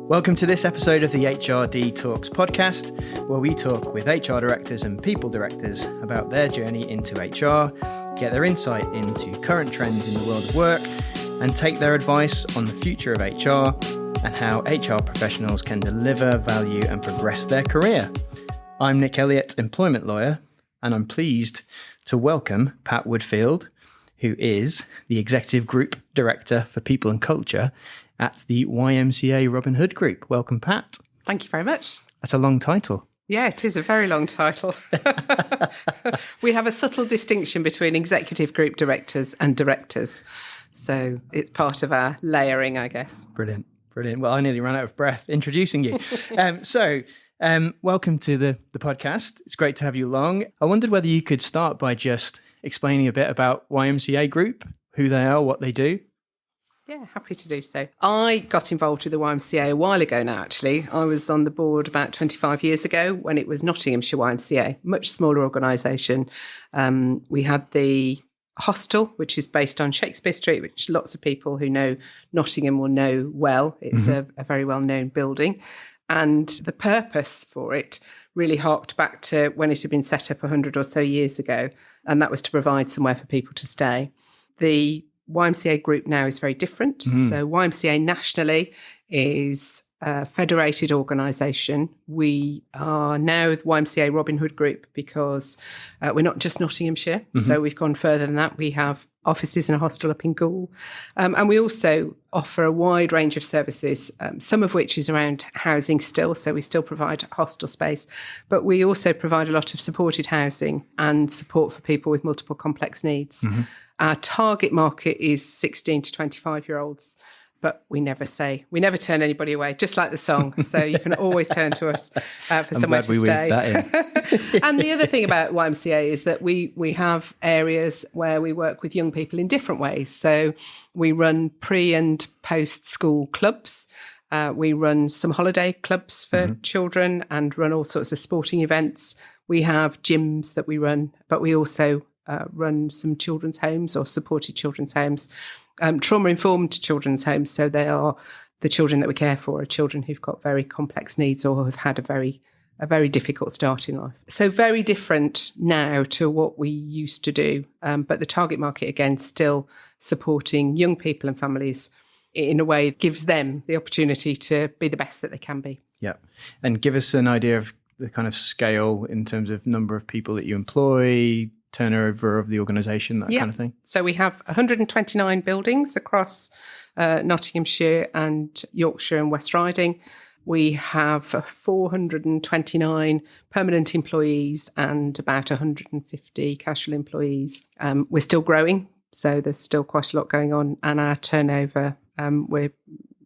Welcome to this episode of the HRD Talks podcast, where we talk with HR directors and people directors about their journey into HR, get their insight into current trends in the world of work, and take their advice on the future of HR and how HR professionals can deliver value and progress their career. I'm Nick Elliott, employment lawyer, and I'm pleased to welcome Pat Woodfield, who is the Executive Group Director for People and Culture at the YMCA Robin Hood Group. Welcome, Pat. Thank you very much. That's a long title. Yeah, it is a very long title. We have a subtle distinction between executive group directors and directors. So it's part of our layering, I guess. Brilliant. Well, I nearly ran out of breath introducing you. Welcome to the podcast. It's great to have you along. I wondered whether you could start by just explaining a bit about YMCA Group, who they are, what they do. Yeah, happy to do so. I got involved with the YMCA a while ago now, actually. I was on the board about 25 years ago when it was Nottinghamshire YMCA, much smaller organisation. We had the hostel, which is based on Shakespeare Street, which lots of people who know Nottingham will know well. It's a very well-known building. And the purpose for it really harked back to when it had been set up 100 or so years ago, and that was to provide somewhere for people to stay. The YMCA Group now is very different. So YMCA nationally is a federated organisation. We are now the YMCA Robin Hood Group because we're not just Nottinghamshire. So we've gone further than that. We have offices and a hostel up in Goole. And we also offer a wide range of services, some of which is around housing still. So we still provide hostel space, but we also provide a lot of supported housing and support for people with multiple complex needs. Our target market is 16 to 25-year-olds. But we never turn anybody away, just like the song. So you can always turn to us for somewhere to stay. That in. And the other thing about YMCA is that we have areas where we work with young people in different ways. So we run pre and post school clubs. We run some holiday clubs for children and run all sorts of sporting events. We have gyms that we run, but we also run some children's homes or supported children's homes. Trauma-informed children's homes, so they are the children that we care for are children who've got very complex needs or have had a very difficult start in life. So very different now to what we used to do, but the target market, again, still supporting young people and families in a way that gives them the opportunity to be the best that they can be. Yeah. And give us an idea of the kind of scale in terms of number of people that you employ, turnover of the organisation, that kind of thing? So we have 129 buildings across Nottinghamshire and Yorkshire and West Riding. We have 429 permanent employees and about 150 casual employees. We're still growing, so there's still quite a lot going on. And our turnover, we're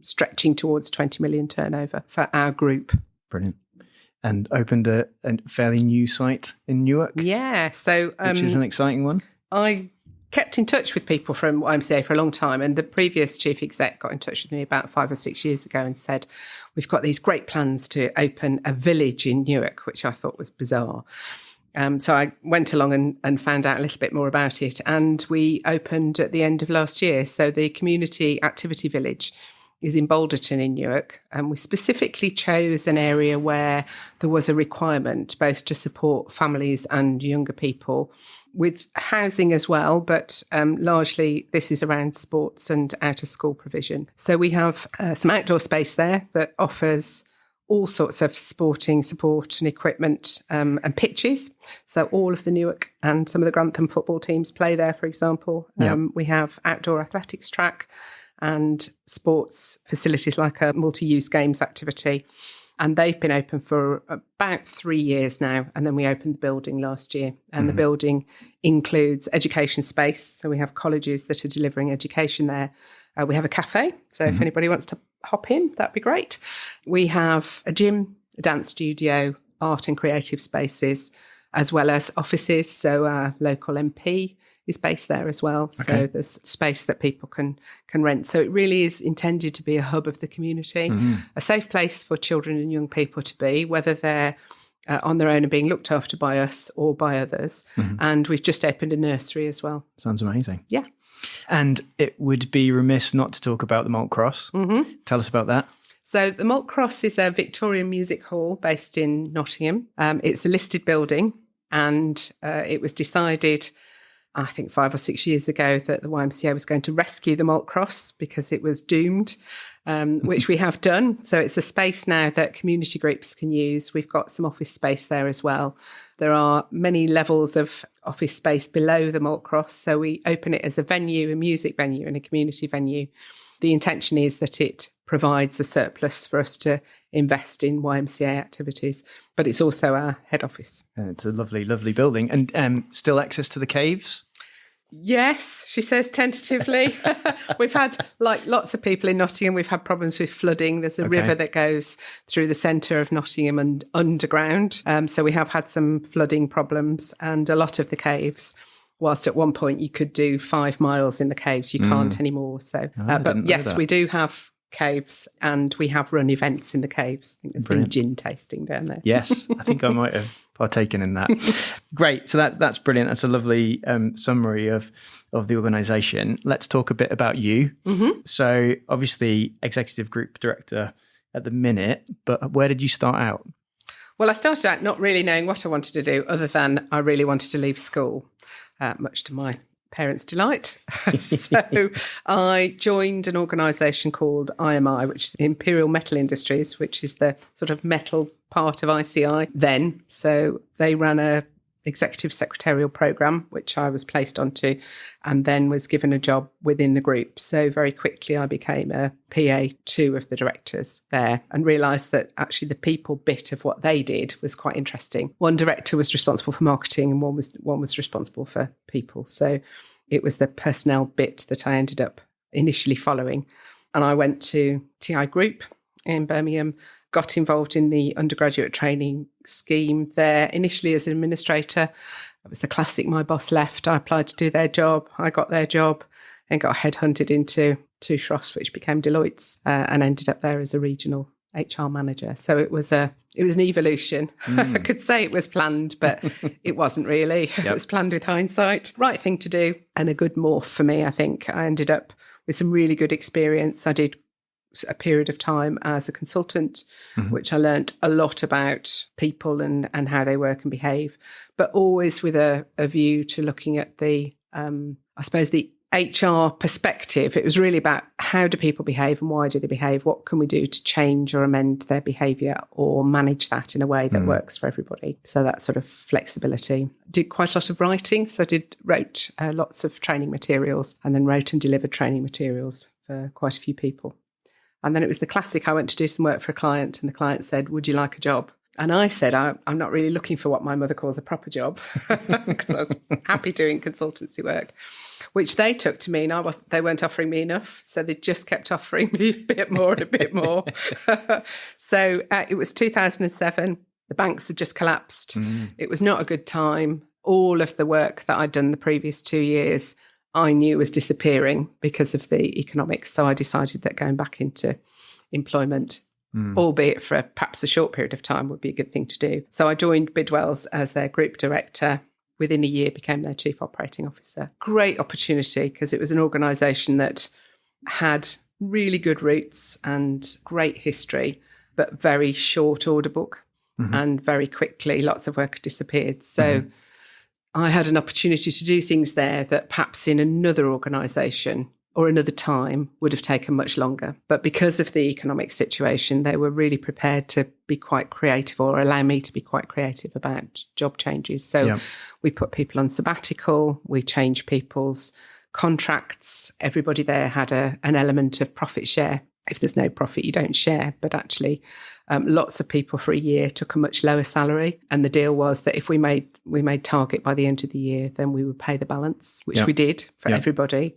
stretching towards 20 million turnover for our group. Brilliant. And opened a fairly new site in Newark. Yeah, so which is an exciting one. I kept in touch with people from YMCA for a long time, and the previous chief exec got in touch with me about 5 or 6 years ago and said, we've got these great plans to open a village in Newark, which I thought was bizarre. So I went along and found out a little bit more about it, and we opened at the end of last year. So the community activity village is in Balderton in Newark, and we specifically chose an area where there was a requirement both to support families and younger people with housing as well, but largely this is around sports and out-of-school provision. So we have some outdoor space there that offers all sorts of sporting support and equipment and pitches. So all of the Newark and some of the Grantham football teams play there, for example. We have outdoor athletics track and sports facilities like a multi-use games activity. And they've been open for about 3 years now. And then we opened the building last year. And the building includes education space. So we have colleges that are delivering education there. We have a cafe. So if anybody wants to hop in, that'd be great. We have a gym, a dance studio, art and creative spaces, as well as offices. So our local MP is based there as well. Okay. So there's space that people can rent. So it really is intended to be a hub of the community, a safe place for children and young people to be, whether they're on their own and being looked after by us or by others. And we've just opened a nursery as well. Sounds amazing. Yeah. And it would be remiss not to talk about the Malt Cross. Tell us about that. So the Malt Cross is a Victorian music hall based in Nottingham. It's a listed building, and it was decided, I think 5 or 6 years ago, that the YMCA was going to rescue the Malt Cross because it was doomed, which we have done. So it's a space now that community groups can use. We've got some office space there as well. There are many levels of office space below the Malt Cross. So we open it as a venue, a music venue and a community venue. The intention is that it provides a surplus for us to invest in YMCA activities, but it's also our head office. And it's a lovely, lovely building. And still access to the caves? Yes, she says tentatively. We've had, like lots of people in Nottingham, we've had problems with flooding. There's a river that goes through the centre of Nottingham and underground. So we have had some flooding problems, and a lot of the caves, whilst at one point you could do 5 miles in the caves, you can't anymore. So, but yes, we do have caves, and we have run events in the caves. I think there's been gin tasting down there. Yes, I think I might have partaken in that. Great. So that's brilliant. That's a lovely summary of the organisation. Let's talk a bit about you. Mm-hmm. So obviously executive group director at the minute, but where did you start out? Well, I started out not really knowing what I wanted to do, other than I really wanted to leave school, much to my parents' delight. So I joined an organisation called IMI, which is Imperial Metal Industries, which is the sort of metal part of ICI then. So they ran a executive secretarial programme, which I was placed onto, and then was given a job within the group. So very quickly I became a PA to of the directors there, and realised that actually the people bit of what they did was quite interesting. One director was responsible for marketing, and one was responsible for people. So it was the personnel bit that I ended up initially following. And I went to TI Group in Birmingham, got involved in the undergraduate training scheme there, initially as an administrator. It was the classic, my boss left, I applied to do their job, I got their job, and got headhunted into Shross, which became Deloitte's, and ended up there as a regional HR manager. So it was an evolution. I could say it was planned, but it wasn't really. Yep. It was planned with hindsight. Right thing to do, and a good morph for me, I think. I ended up with some really good experience. I did a period of time as a consultant, which I learned a lot about people and how they work and behave, but always with a view to looking at the, I suppose, the HR perspective. It was really about how do people behave and why do they behave? What can we do to change or amend their behaviour or manage that in a way that works for everybody? So that sort of flexibility. Did quite a lot of writing. So I wrote lots of training materials, and then wrote and delivered training materials for quite a few people. And then it was the classic, I went to do some work for a client, and the client said, would you like a job? And I said, I'm not really looking for what my mother calls a proper job, because I was happy doing consultancy work, which they took to mean they weren't offering me enough. So they just kept offering me a bit more and a bit more. So it was 2007. The banks had just collapsed. It was not a good time. All of the work that I'd done the previous 2 years, I knew was disappearing because of the economics. So I decided that going back into employment, albeit for perhaps a short period of time, would be a good thing to do. So I joined Bidwell's as their group director. Within a year, became their chief operating officer. Great opportunity, because it was an organisation that had really good roots and great history, but very short order book, and very quickly lots of work had disappeared. So I had an opportunity to do things there that perhaps in another organisation or another time would have taken much longer. But because of the economic situation, they were really prepared to be quite creative, or allow me to be quite creative about job changes. So we put people on sabbatical, we changed people's contracts. Everybody there had an element of profit share. If there's no profit, you don't share. But actually, lots of people for a year took a much lower salary. And the deal was that if we made target by the end of the year, then we would pay the balance, which we did for everybody.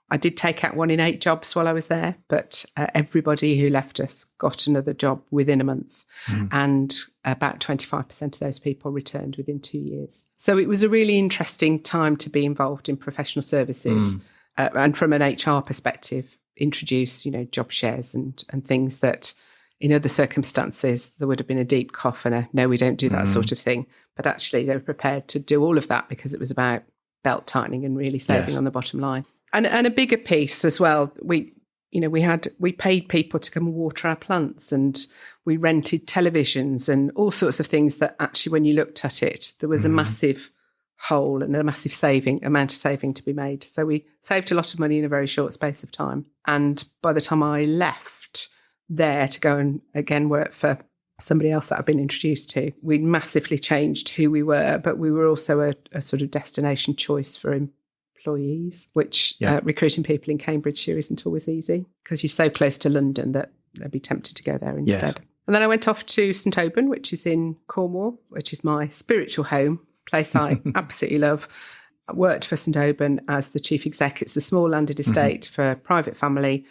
I did take out 1 in 8 jobs while I was there, but everybody who left us got another job within a month. And about 25% of those people returned within 2 years. So it was a really interesting time to be involved in professional services. And from an HR perspective, introduce, job shares and things that in other circumstances there would have been a deep cough and a, no, we don't do that sort of thing. But actually they were prepared to do all of that because it was about belt tightening and really saving on the bottom line. And a bigger piece as well, we we paid people to come and water our plants, and we rented televisions and all sorts of things that actually, when you looked at it, there was a massive hole and a massive amount of saving to be made. So we saved a lot of money in a very short space of time. And by the time I left there to go and again work for somebody else that I've been introduced to, we massively changed who we were, but we were also a sort of destination choice for employees, which recruiting people in Cambridgeshire isn't always easy because you're so close to London that they'd be tempted to go there instead. Yes. And then I went off to St Auban, which is in Cornwall, which is my spiritual home, place I absolutely love. I worked for St Auban as the chief exec. It's a small landed estate for a private family.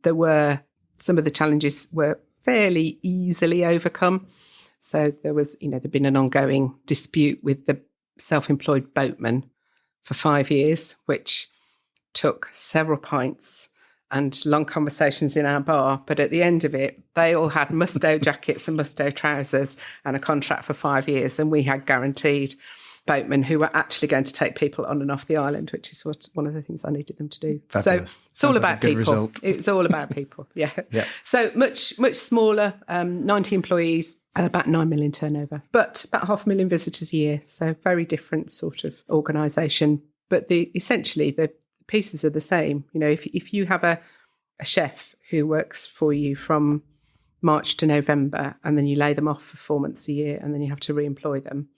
Some of the challenges were fairly easily overcome. So there was, there'd been an ongoing dispute with the self-employed boatman for 5 years, which took several pints and long conversations in our bar. But at the end of it, they all had Musto jackets and Musto trousers and a contract for 5 years. And we had guaranteed boatmen who were actually going to take people on and off the island, which is one of the things I needed them to do. Fabulous. So it's all about people. Result. It's all about people. Yeah. So much smaller, 90 employees, about 9 million turnover, but about 500,000 visitors a year. So very different sort of organisation. But essentially the pieces are the same. If you have a chef who works for you from March to November, and then you lay them off for 4 months a year, and then you have to re-employ them.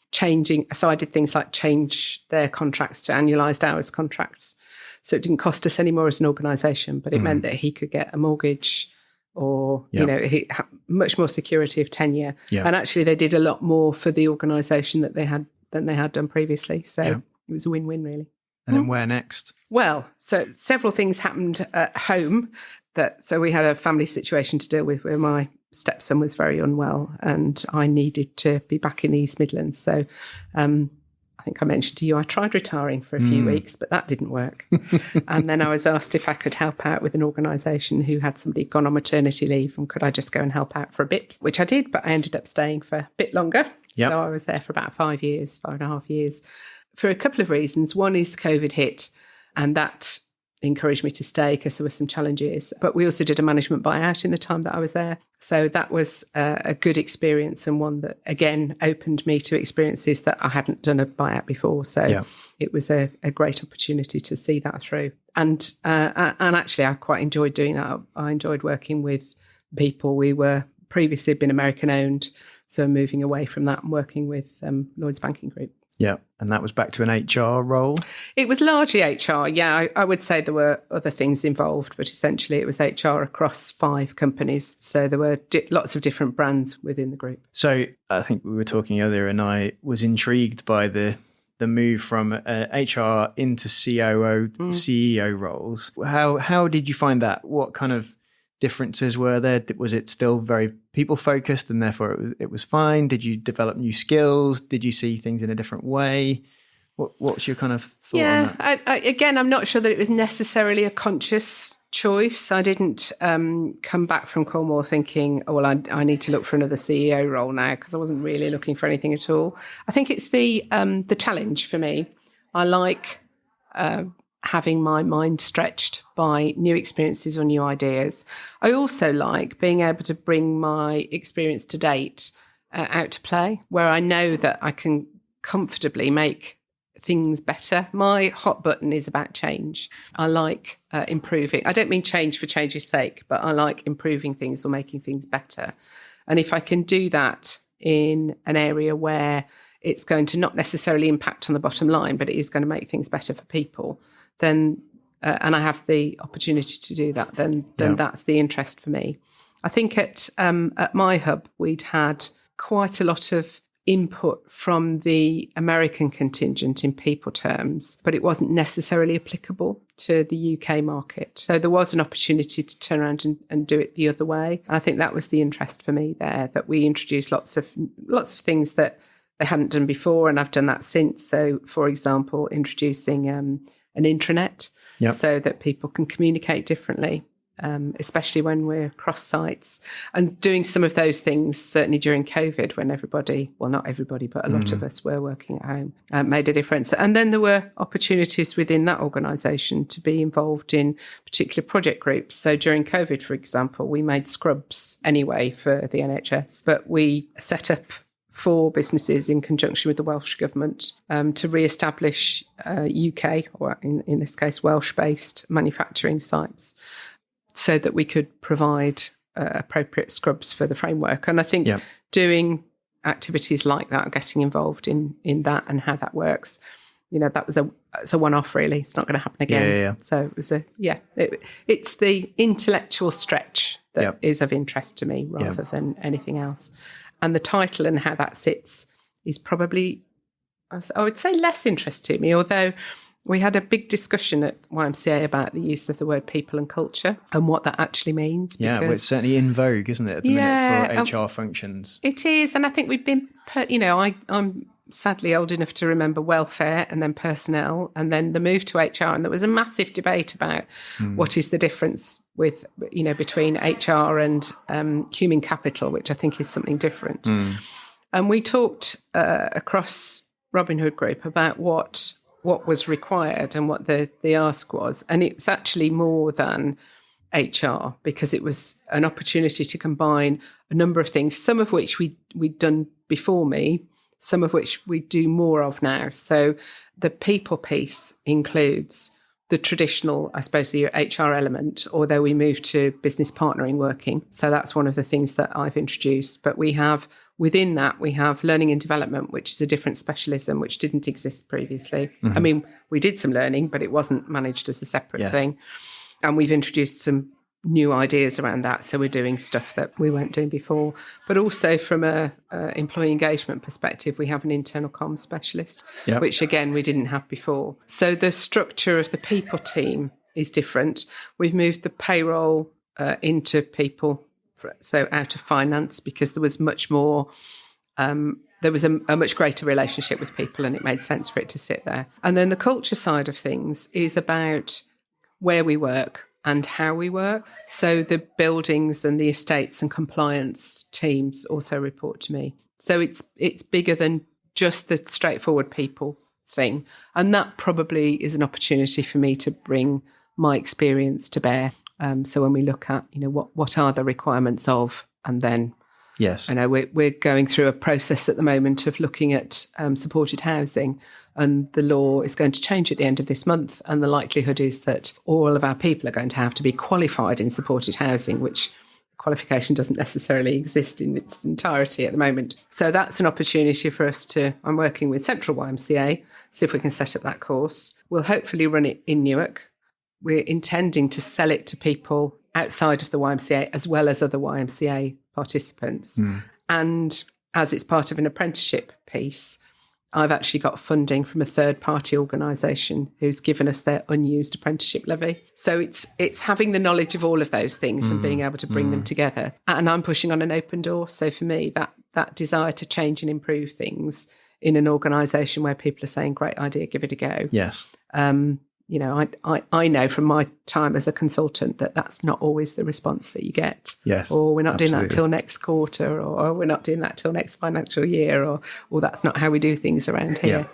So I did things like change their contracts to annualised hours contracts. So it didn't cost us any more as an organisation, but it meant that he could get a mortgage or, he had much more security of tenure. Yeah. And actually they did a lot more for the organisation than they had done previously. So it was a win-win, really. And then where next? Well, so several things happened at home. So we had a family situation to deal with where my stepson was very unwell and I needed to be back in the East Midlands. So I think I mentioned to you, I tried retiring for a few weeks, but that didn't work. And then I was asked if I could help out with an organisation who had somebody gone on maternity leave and could I just go and help out for a bit, which I did, but I ended up staying for a bit longer. Yep. So I was there for about 5.5 years, for a couple of reasons. One is COVID hit and that encouraged me to stay because there were some challenges. But we also did a management buyout in the time that I was there. So that was a good experience and one that, again, opened me to experiences that I hadn't done a buyout before. So it was a great opportunity to see that through. And actually, I quite enjoyed doing that. I enjoyed working with people. We were previously been American owned, so moving away from that and working with Lloyds Banking Group. Yeah, and that was back to an HR role? It was largely HR, yeah. I would say there were other things involved, but essentially it was HR across 5 companies. So there were lots of different brands within the group. So I think we were talking earlier and I was intrigued by the move from HR into COO, CEO roles. How did you find that? What kind of differences were there? Was it still very people focused and therefore it was fine? Did you develop new skills? Did you see things in a different way? What's your kind of thought on that? Again, I'm not sure that it was necessarily a conscious choice. I didn't come back from Cornwall thinking, oh, well, I need to look for another CEO role now, because I wasn't really looking for anything at all. I think it's the challenge for me. I like having my mind stretched by new experiences or new ideas. I also like being able to bring my experience to date out to play, where I know that I can comfortably make things better. My hot button is about change. I like improving. I don't mean change for change's sake, but I like improving things or making things better. And if I can do that in an area where it's going to not necessarily impact on the bottom line, but it is going to make things better for people, then and I have the opportunity to do that, then that's the interest for me. I think at my hub, we'd had quite a lot of input from the American contingent in people terms, but it wasn't necessarily applicable to the UK market. So there was an opportunity to turn around and do it the other way. I think that was the interest for me there, that we introduced lots of things that they hadn't done before, and I've done that since. So, for example, introducing an intranet so that people can communicate differently. especially when we're cross sites, and doing some of those things certainly during COVID when not everybody, but a lot of us were working at home, made a difference. And then there were opportunities within that organisation to be involved in particular project groups. So during COVID, for example, we made scrubs anyway for the NHS, but we set up 4 businesses in conjunction with the Welsh Government to re-establish UK, or in this case, Welsh-based manufacturing sites, so that we could provide appropriate scrubs for the framework. And I think doing activities like that, getting involved in that and how that works, that was a one-off really. It's not going to happen again. Yeah. So it was it's the intellectual stretch that is of interest to me rather than anything else. And the title and how that sits is probably, I would say, less interest to me, although we had a big discussion at YMCA about the use of the word people and culture and what that actually means. Yeah, well, it's certainly in vogue, isn't it, at the minute for HR functions? It is, and I think we've been, I'm sadly old enough to remember welfare and then personnel and then the move to HR, and there was a massive debate about what is the difference with, between HR and human capital, which I think is something different. And we talked across Robin Hood Group about what was required and what the ask was. And it's actually more than HR, because it was an opportunity to combine a number of things, some of which we'd done before me, some of which we do more of now. So the people piece includes the traditional, I suppose, the HR element, although we moved to business partnering working. So that's one of the things that I've introduced. But within that, we have learning and development, which is a different specialism, which didn't exist previously. I mean, we did some learning, but it wasn't managed as a separate thing. And we've introduced some new ideas around that. So we're doing stuff that we weren't doing before. But also from a employee engagement perspective, we have an internal comms specialist, which again, we didn't have before. So the structure of the people team is different. We've moved the payroll into people, so out of finance, because there was much more, there was a much greater relationship with people and it made sense for it to sit there. And then the culture side of things is about where we work and how we work. So the buildings and the estates and compliance teams also report to me. So it's bigger than just the straightforward people thing. And that probably is an opportunity for me to bring my experience to bear. So when we look at, what are the requirements of, and then, we're going through a process at the moment of looking at supported housing, and the law is going to change at the end of this month. And the likelihood is that all of our people are going to have to be qualified in supported housing, which qualification doesn't necessarily exist in its entirety at the moment. So that's an opportunity for us I'm working with Central YMCA, see if we can set up that course. We'll hopefully run it in Newark. We're intending to sell it to people outside of the YMCA as well as other YMCA participants. And as it's part of an apprenticeship piece, I've actually got funding from a third-party organisation who's given us their unused apprenticeship levy. So it's having the knowledge of all of those things and being able to bring them together. And I'm pushing on an open door. So for me, that desire to change and improve things in an organisation where people are saying, great idea, give it a go. Yes. I know from my time as a consultant that that's not always the response that you get. Yes, or we're not doing that till next quarter, or we're not doing that till next financial year, or that's not how we do things around here.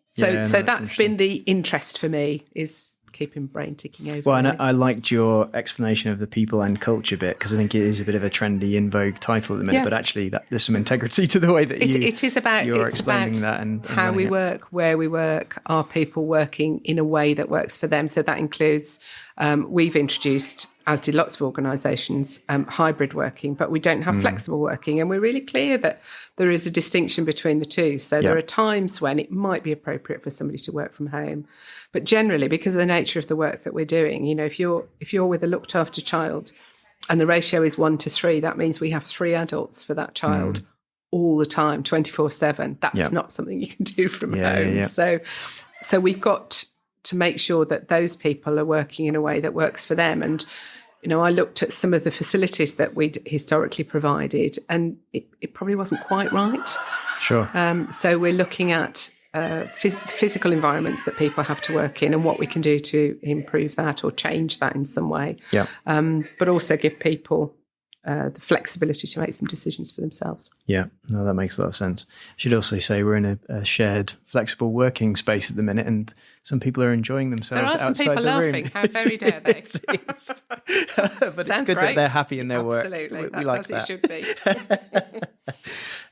So that's been the interest for me, is keeping brain ticking over. Well, and I liked your explanation of the people and culture bit, because I think it is a bit of a trendy, in vogue title at the minute, but actually there's some integrity to the way that you're explaining that and how we work, where we work, are people working in a way that works for them. So that includes, we've introduced, as did lots of organisations, hybrid working, but we don't have flexible working. And we're really clear that there is a distinction between the two. So there are times when it might be appropriate for somebody to work from home. But generally, because of the nature of the work that we're doing, if you're with a looked after child and the ratio is 1-3, that means we have 3 adults for that child all the time, 24/7. That's not something you can do from home. So we've got to make sure that those people are working in a way that works for them. And I looked at some of the facilities that we'd historically provided, and it probably wasn't quite right. Sure. So we're looking at physical environments that people have to work in and what we can do to improve that or change that in some way. Yeah. But also give people the flexibility to make some decisions for themselves. Yeah, no, that makes a lot of sense. I should also say we're in a shared flexible working space at the minute, and some people are enjoying themselves outside the room. There are some people laughing. How very dare they? But it's good that they're happy in their work. Absolutely. We That's like as that. It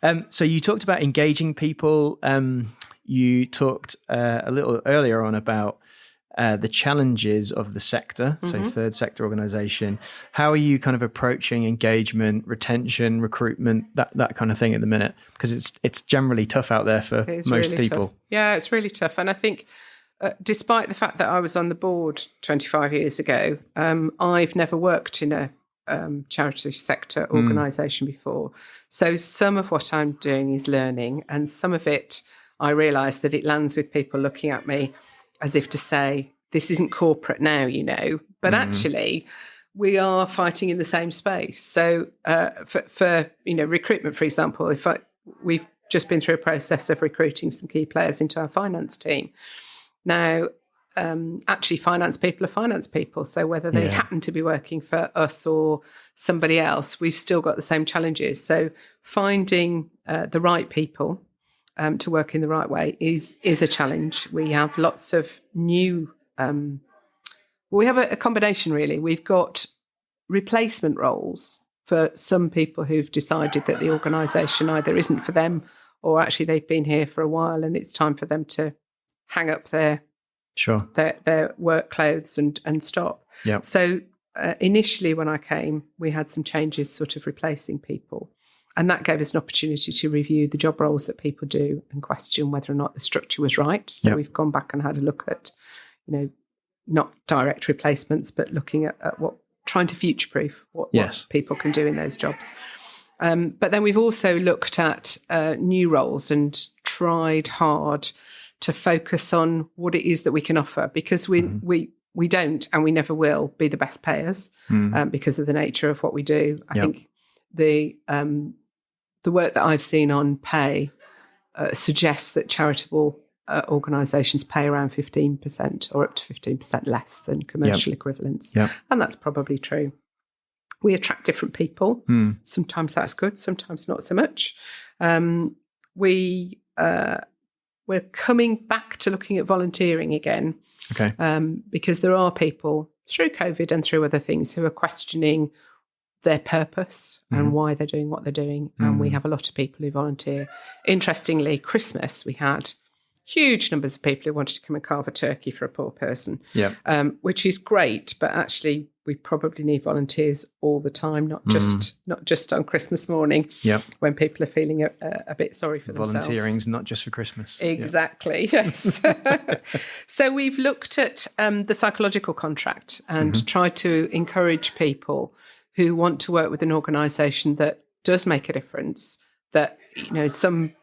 should be. So you talked about engaging people. You talked a little earlier on about the challenges of the sector, so third sector organisation. How are you kind of approaching engagement, retention, recruitment, that kind of thing at the minute? Because it's generally tough out there for most really people. Tough. Yeah, it's really tough. And I think despite the fact that I was on the board 25 years ago, I've never worked in a charity sector organisation before. So some of what I'm doing is learning, and some of it I realise that it lands with people looking at me as if to say, this isn't corporate now, but actually we are fighting in the same space. So for recruitment, for example, we've just been through a process of recruiting some key players into our finance team. Now, actually finance people are finance people. So whether they happen to be working for us or somebody else, we've still got the same challenges. So finding the right people to work in the right way is a challenge. We have lots of new, we have a combination really. We've got replacement roles for some people who've decided that the organisation either isn't for them or actually they've been here for a while and it's time for them to hang up their work clothes and stop. Yeah. So initially when I came, we had some changes sort of replacing people. And that gave us an opportunity to review the job roles that people do and question whether or not the structure was right. So we've gone back and had a look at, not direct replacements, but looking at trying to future-proof what people can do in those jobs. But then we've also looked at new roles and tried hard to focus on what it is that we can offer, because we don't and we never will be the best payers because of the nature of what we do. I think the work that I've seen on pay suggests that charitable organisations pay around 15% or up to 15% less than commercial equivalents. Yep. And that's probably true. We attract different people. Sometimes that's good, sometimes not so much. We're coming back to looking at volunteering again. Okay. Because there are people through COVID and through other things who are questioning their purpose and why they're doing what they're doing. And we have a lot of people who volunteer. Interestingly, Christmas, we had huge numbers of people who wanted to come and carve a turkey for a poor person, which is great. But actually, we probably need volunteers all the time, not just on Christmas morning when people are feeling a bit sorry for themselves. Volunteering's not just for Christmas. Exactly, yes. So we've looked at the psychological contract and tried to encourage people who want to work with an organisation that does make a difference, that, some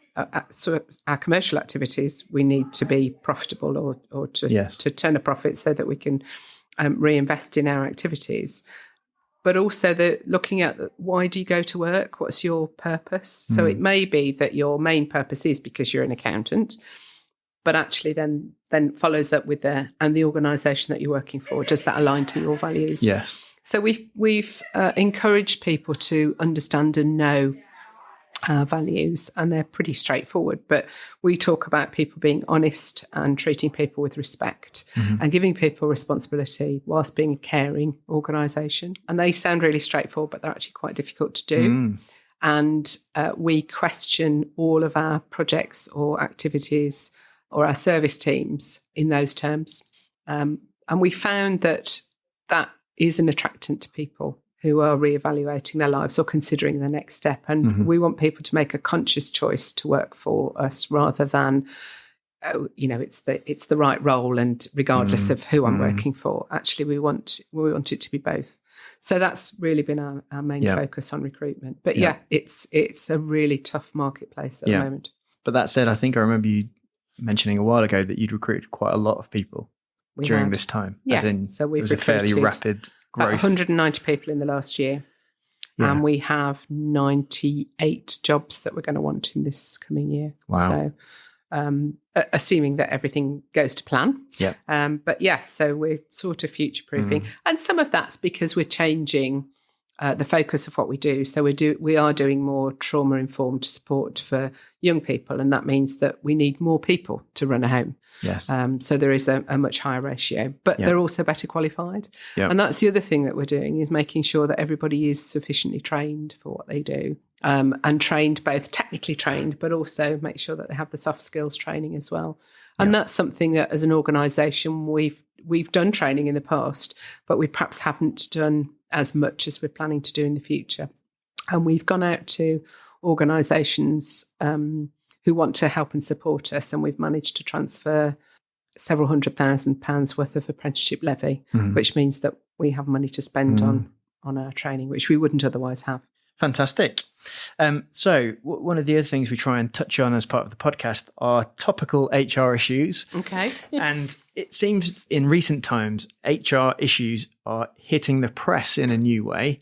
so our commercial activities, we need to be profitable or to turn a profit so that we can reinvest in our activities. But also looking at why do you go to work? What's your purpose? So it may be that your main purpose is because you're an accountant, but actually then follows up with and the organisation that you're working for, does that align to your values? Yes. So we've encouraged people to understand and know our values, and they're pretty straightforward. But we talk about people being honest and treating people with respect and giving people responsibility whilst being a caring organisation. And they sound really straightforward, but they're actually quite difficult to do. And we question all of our projects or activities or our service teams in those terms. And we found that is an attractant to people who are reevaluating their lives or considering the next step. And we want people to make a conscious choice to work for us rather than, it's the right role and regardless of who I'm working for. Actually, we want it to be both. So that's really been our main focus on recruitment. But it's a really tough marketplace at the moment. But that said, I think I remember you mentioning a while ago that you'd recruited quite a lot of people during this time. Yeah. As in, so we've it was a fairly rapid growth. 190 people in the last year. Yeah. And we have 98 jobs that we're going to want in this coming year. Wow. assuming that everything goes to plan. Yeah. But yeah, so we're sort of future-proofing. And some of that's because we're changing the focus of what we do. So we are doing more trauma-informed support for young people, and that means that we need more people to run a home. Yes. So there is a much higher ratio, but they're also better qualified. Yeah. And that's the other thing that we're doing, is making sure that everybody is sufficiently trained for what they do, and trained, both technically trained, but also make sure that they have the soft skills training as well. And that's something that as an organisation we've done training in the past, but we perhaps haven't done as much as we're planning to do in the future. And we've gone out to organisations who want to help and support us, and we've managed to transfer several £100,000 worth of apprenticeship levy, which means that we have money to spend on our training, which we wouldn't otherwise have. Fantastic. So one of the other things we try and touch on as part of the podcast are topical HR issues. Okay. And it seems in recent times, HR issues are hitting the press in a new way.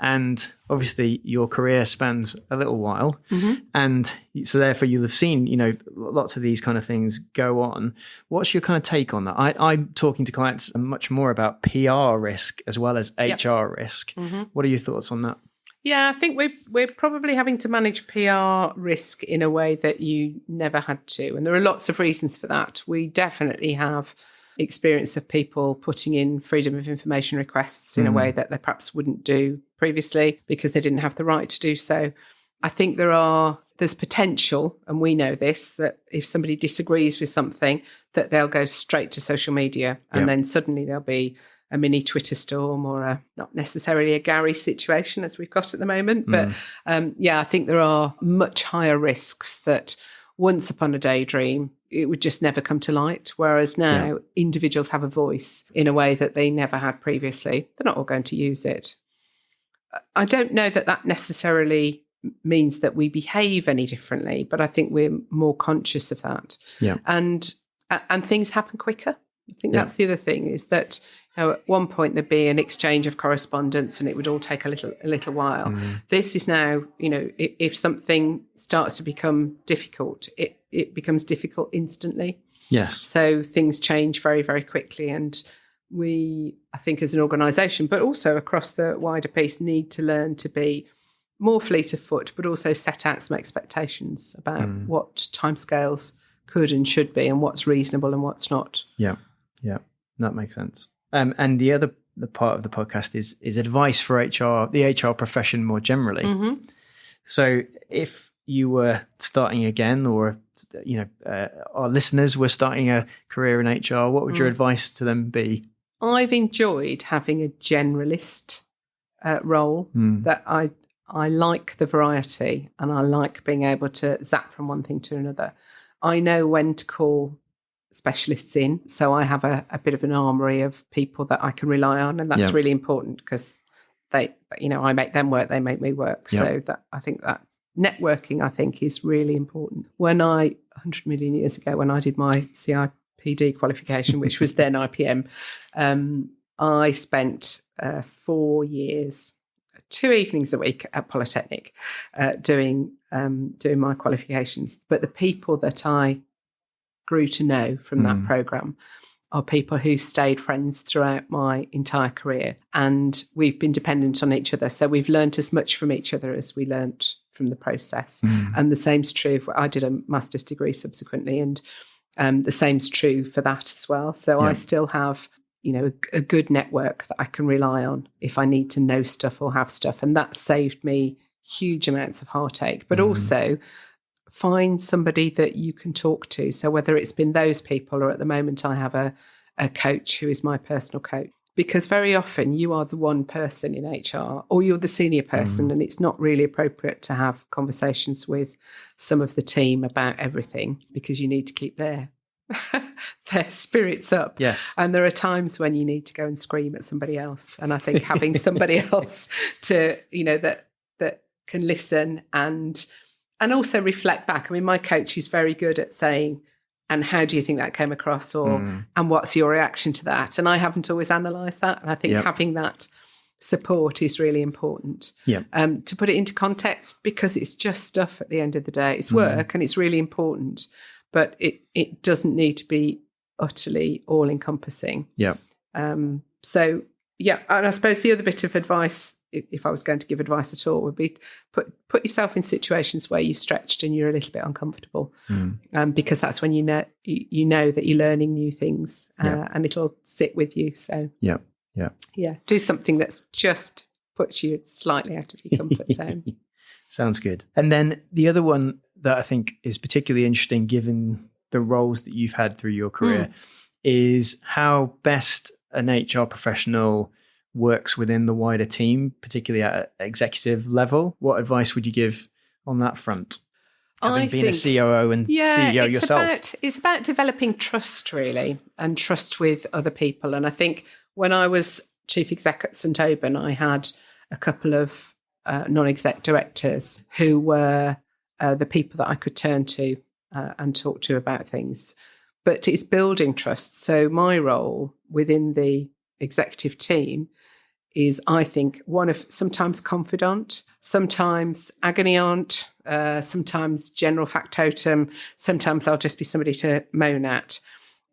And obviously your career spans a little while. And so therefore you'll have seen, lots of these kind of things go on. What's your kind of take on that? I'm talking to clients much more about PR risk as well as HR risk. What are your thoughts on that? Yeah, I think we're probably having to manage PR risk in a way that you never had to. And there are lots of reasons for that. We definitely have experience of people putting in freedom of information requests in a way that they perhaps wouldn't do previously because they didn't have the right to do so. I think there's potential, and we know this, that if somebody disagrees with something, that they'll go straight to social media, and then suddenly there'll be a mini Twitter storm, or not necessarily a Gary situation as we've got at the moment. But I think there are much higher risks that once upon a daydream, it would just never come to light. Whereas now individuals have a voice in a way that they never had previously. They're not all going to use it. I don't know that necessarily means that we behave any differently, but I think we're more conscious of that. Yeah. And things happen quicker. I think that's the other thing, is that at one point there'd be an exchange of correspondence and it would all take a little while. This is now, if something starts to become difficult, it becomes difficult instantly. Yes. So things change very, very quickly. And we, I think as an organisation, but also across the wider piece, need to learn to be more fleet of foot, but also set out some expectations about what timescales could and should be and what's reasonable and what's not. Yeah, that makes sense. And the other part of the podcast is advice for HR, the HR profession more generally. So if you were starting again, or our listeners were starting a career in HR, what would your advice to them be? I've enjoyed having a generalist role. That I like the variety, and I like being able to zap from one thing to another. I know when to call specialists in, so I have a bit of an armory of people that I can rely on, and that's really important because I make them work, they make me work. So that I think that networking, I think, is really important. 100 million years ago, when I did my CIPD qualification, which was then IPM, I spent 4 years, 2 evenings a week at Polytechnic, doing my qualifications. But the people that I grew to know from that program are people who stayed friends throughout my entire career, and we've been dependent on each other. So we've learnt as much from each other as we learnt from the process. And the same's true for, I did a master's degree subsequently, and the same's true for that as well. So I still have a good network that I can rely on if I need to know stuff or have stuff, and that saved me huge amounts of heartache. But also find somebody that you can talk to. So whether it's been those people, or at the moment I have a coach who is my personal coach, because very often you are the one person in HR, or you're the senior person, and it's not really appropriate to have conversations with some of the team about everything, because you need to keep their spirits up. Yes. And there are times when you need to go and scream at somebody else. And I think having somebody else to, that can listen and also reflect back. I mean, my coach is very good at saying, and how do you think that came across? Or, and what's your reaction to that? And I haven't always analysed that. And I think having that support is really important. To put it into context, because it's just stuff at the end of the day. It's work and it's really important. but it doesn't need to be utterly all-encompassing. Yeah. So, yeah, and I suppose the other bit of advice, if I was going to give advice at all, would be put yourself in situations where you're stretched and you're a little bit uncomfortable, because that's when you know that you're learning new things, and it'll sit with you. So, yeah, do something that's just puts you slightly out of your comfort zone. Sounds good. And then the other one that I think is particularly interesting, given the roles that you've had through your career, is how best an HR professional works within the wider team, particularly at executive level. What advice would you give on that front? Having been a COO and CEO yourself. It's about developing trust, really, and trust with other people. And I think when I was chief exec at St Auburn, I had a couple of non-exec directors who were the people that I could turn to and talk to about things. But it's building trust. So my role within the executive team is, I think, one of sometimes confidant, sometimes agony aunt, sometimes general factotum, sometimes I'll just be somebody to moan at.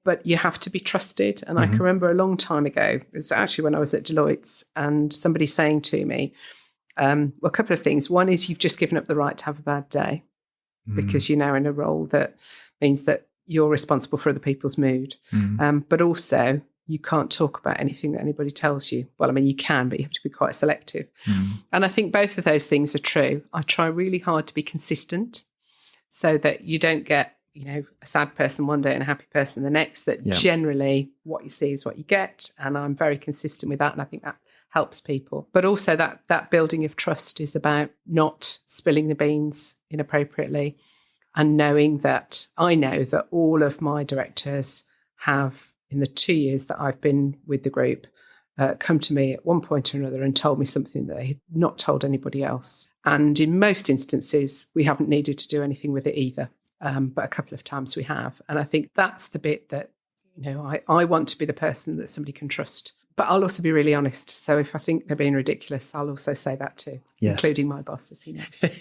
But you have to be trusted. And I can remember a long time ago, it was actually when I was at Deloitte's, and somebody saying to me, a couple of things. One is you've just given up the right to have a bad day because you're now in a role that means that you're responsible for other people's mood. But also, you can't talk about anything that anybody tells you. Well, I mean, you can, but you have to be quite selective. And I think both of those things are true. I try really hard to be consistent so that you don't get, a sad person one day and a happy person the next, that generally what you see is what you get. And I'm very consistent with that. And I think that helps people. But also that building of trust is about not spilling the beans inappropriately, and knowing that I know that all of my directors have, in the 2 years that I've been with the group, come to me at one point or another and told me something that they had not told anybody else. And in most instances, we haven't needed to do anything with it either. But a couple of times we have. And I think that's the bit that, I want to be the person that somebody can trust. But I'll also be really honest. So if I think they're being ridiculous, I'll also say that too, including my boss, as he knows.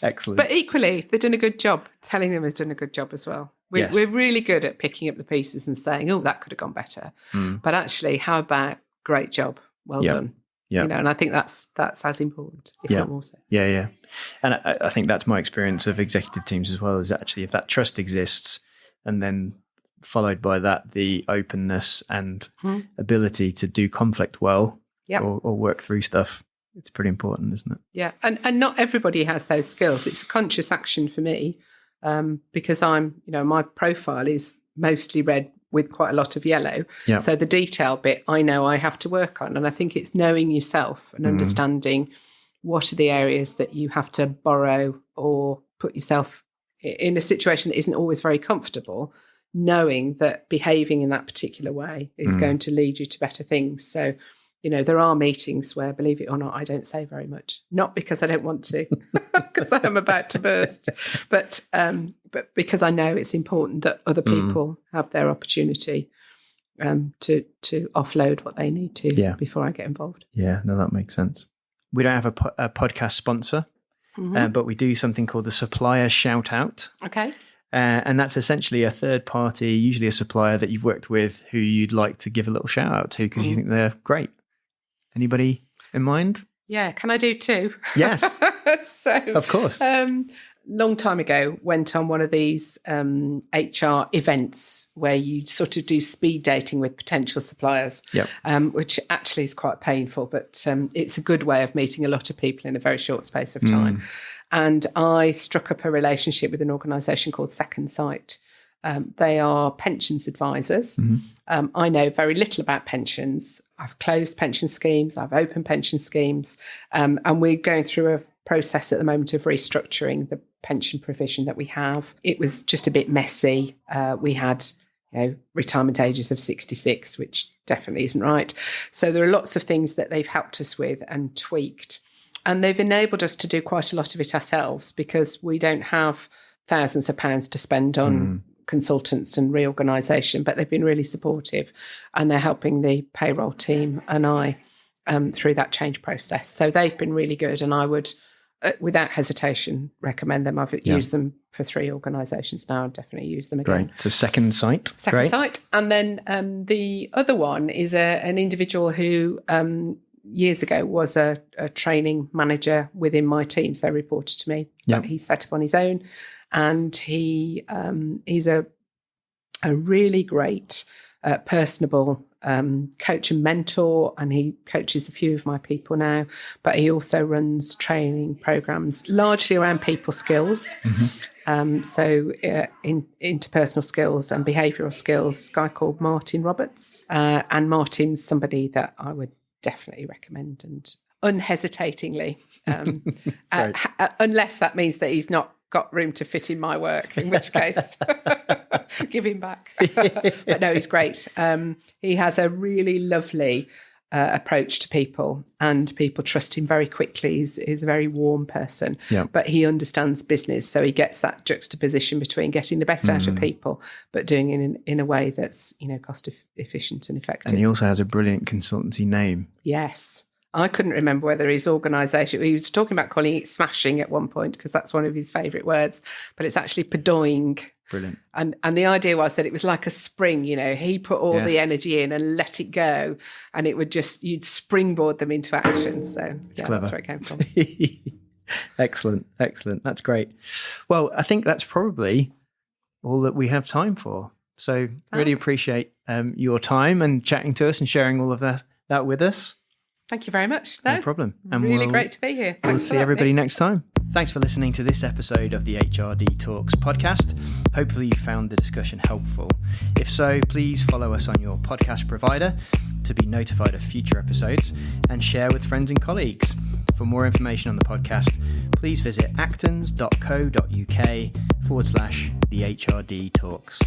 Excellent. But equally, they've done a good job. Telling them has done a good job as well. We're really good at picking up the pieces and saying, oh, that could have gone better. But actually, how about great job? Well done. Yeah. And I think that's as important, if not more so. Yeah. And I think that's my experience of executive teams as well, is actually if that trust exists, and then followed by that, the openness and ability to do conflict well or work through stuff. It's pretty important, isn't it? Yeah. And not everybody has those skills. It's a conscious action for me because I'm, my profile is mostly red with quite a lot of yellow. Yeah. So the detail bit I know I have to work on. And I think it's knowing yourself and understanding what are the areas that you have to borrow or put yourself in a situation that isn't always very comfortable, knowing that behaving in that particular way is going to lead you to better things. So, there are meetings where, believe it or not, I don't say very much. Not because I don't want to, because I'm about to burst, but because I know it's important that other people have their opportunity to offload what they need to before I get involved. Yeah, no, that makes sense. We don't have a podcast sponsor, but we do something called the supplier shout out. Okay. And that's essentially a third party, usually a supplier that you've worked with who you'd like to give a little shout out to because you think they're great. Anybody in mind? Yeah. Can I do two? Yes. So, of course. Long time ago, went on one of these HR events where you sort of do speed dating with potential suppliers, which actually is quite painful, but it's a good way of meeting a lot of people in a very short space of time. And I struck up a relationship with an organisation called Second Sight. They are pensions advisors. I know very little about pensions. I've closed pension schemes. I've opened pension schemes. And we're going through a process at the moment of restructuring the pension provision that we have. It was just a bit messy. We had retirement ages of 66, which definitely isn't right. So there are lots of things that they've helped us with and tweaked. And they've enabled us to do quite a lot of it ourselves because we don't have thousands of pounds to spend on consultants and reorganisation, but they've been really supportive and they're helping the payroll team and I through that change process. So they've been really good, and I would without hesitation, recommend them. I've used them for 3 organisations now. I'll definitely use them again. Great. So second site. Site. And then the other one is an individual who years ago was a training manager within my team. So reported to me. But he set up on his own. And he's a really great, personable coach and mentor, and he coaches a few of my people now, but he also runs training programs largely around people skills. So in interpersonal skills and behavioural skills, a guy called Martin Roberts. And Martin's somebody that I would definitely recommend, and unhesitatingly, unless that means that he's not got room to fit in my work, in which case give him back. But no, he's great. He has a really lovely approach to people, and people trust him very quickly. He's a very warm person, but he understands business, so he gets that juxtaposition between getting the best out of people but doing it in a way that's cost efficient and effective. And he also has a brilliant consultancy name. Yes. I couldn't remember whether his organisation, he was talking about calling it smashing at one point, because that's one of his favourite words, but it's actually pedoing. Brilliant. And the idea was that it was like a spring, he put all the energy in and let it go, and it would you'd springboard them into action. So it's clever. That's where it came from. Excellent. That's great. Well, I think that's probably all that we have time for. So really appreciate your time and chatting to us and sharing all of that with us. Thank you very much. No problem. And really great to be here. We'll see everybody next time. Thanks for listening to this episode of the HRD Talks podcast. Hopefully you found the discussion helpful. If so, please follow us on your podcast provider to be notified of future episodes, and share with friends and colleagues. For more information on the podcast, please visit actons.co.uk/the HRD Talks.